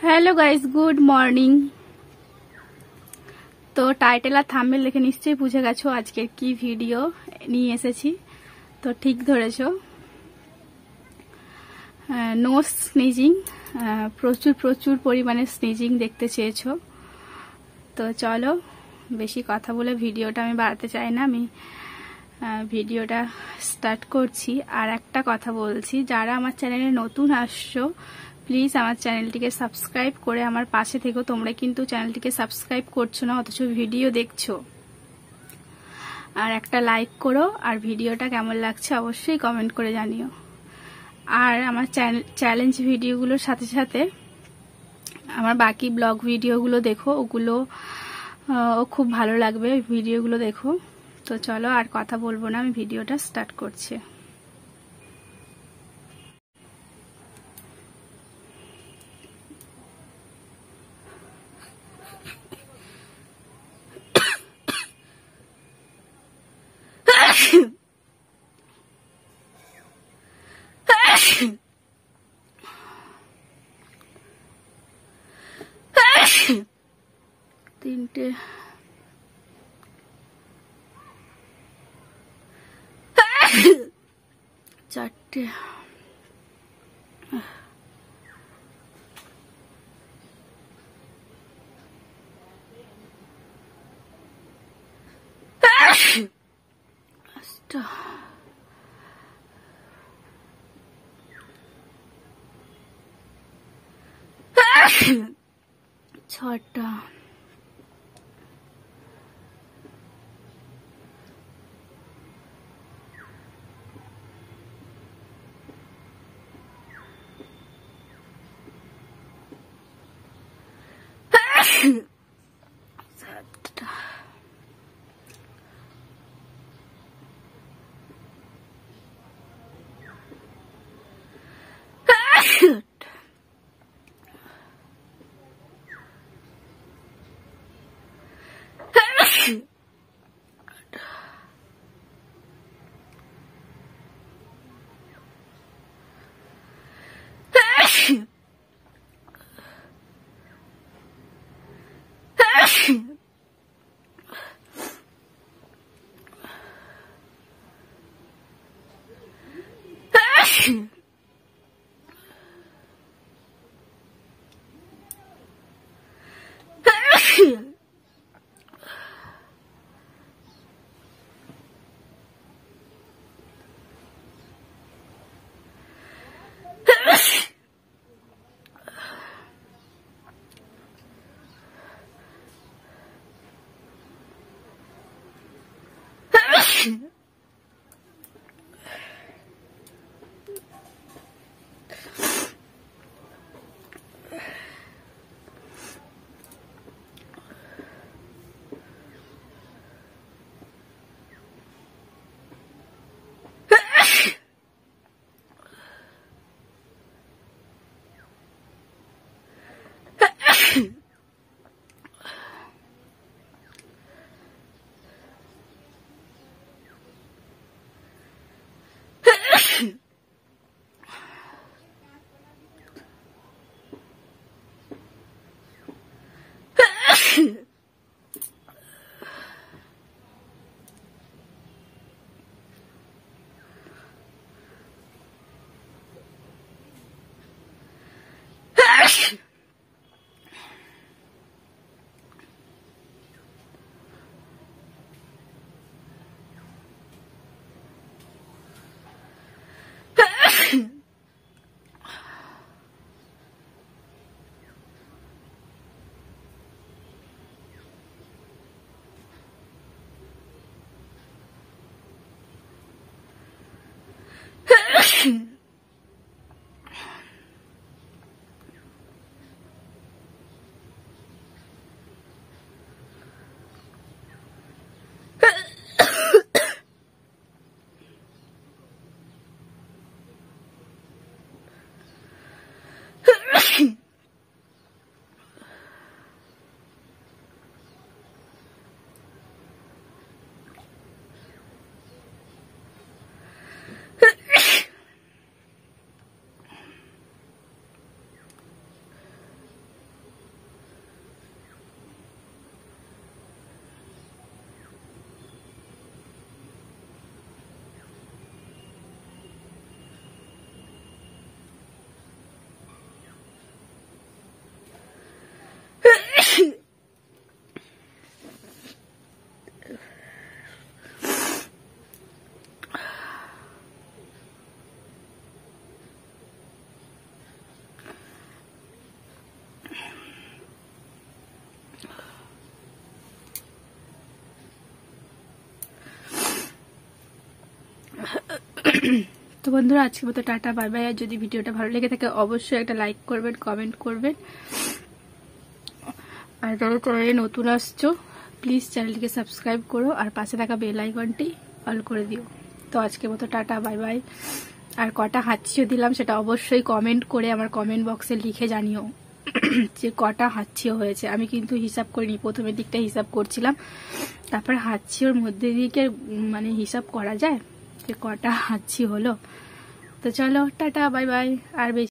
Hello guys, good morning. তো title আর thumbnail দেখে নিশ্চয়ই বুঝে গেছো আজকের কি ভিডিও নিয়ে এসেছি। তো ঠিক ধরেছো, নো স্নিজিং, প্রচুর প্রচুর পরিমাণে স্নিজিং দেখতে চেয়েছো। তো চলো, বেশি কথা বলে ভিডিওটা আমি বাড়াতে চাই না, আমি ভিডিওটা স্টার্ট করছি। আর একটা কথা বলছি, যারা আমার চ্যানেলে নতুন আসছো প্লিজ আমার চ্যানেলটিকে সাবস্ক্রাইব করে আমার পাশে থেকো। তোমরা কিন্তু চ্যানেলটিকে সাবস্ক্রাইব করছো না, অথচ ভিডিও দেখছো। আর একটা লাইক করো, আর ভিডিওটা কেমন লাগছে অবশ্যই কমেন্ট করে জানিও। আর আমার চ্যালেঞ্জ ভিডিওগুলোর সাথে সাথে আমার বাকি ব্লগ ভিডিওগুলো দেখো, ওগুলো খুব ভালো লাগবে, ওই ভিডিওগুলো দেখো। তো চলো আর কথা বলবো না, আমি ভিডিওটা স্টার্ট করছি। তিনটে চারটে পাঁচটা ছটা সাতটা তো বন্ধুরা আজকের মতো টাটা বাই বাই। আর যদি ভিডিওটা ভালো লেগে থাকে অবশ্যই একটা লাইক করবেন, কমেন্ট করবেন। আর যারা চ্যানেলে নতুন আসছো প্লিজ চ্যানেলটিকে সাবস্ক্রাইব করো আর পাশে থাকা বেল আইকনটি অল করে দিও। তো আজকের মতো টাটা বাই বাই। আর কটা হাঁচিও দিলাম সেটা অবশ্যই কমেন্ট করে আমার কমেন্ট বক্সে লিখে জানিও যে কটা হাঁচিও হয়েছে। আমি কিন্তু হিসাব করিনি, প্রথমের দিকটা হিসাব করছিলাম, তারপর হাঁচিওর মধ্যে দিকে মানে হিসাব করা যায় যে কটা হাঁচি হলো। তো চলো টাটা বাই বাই। আর বেশি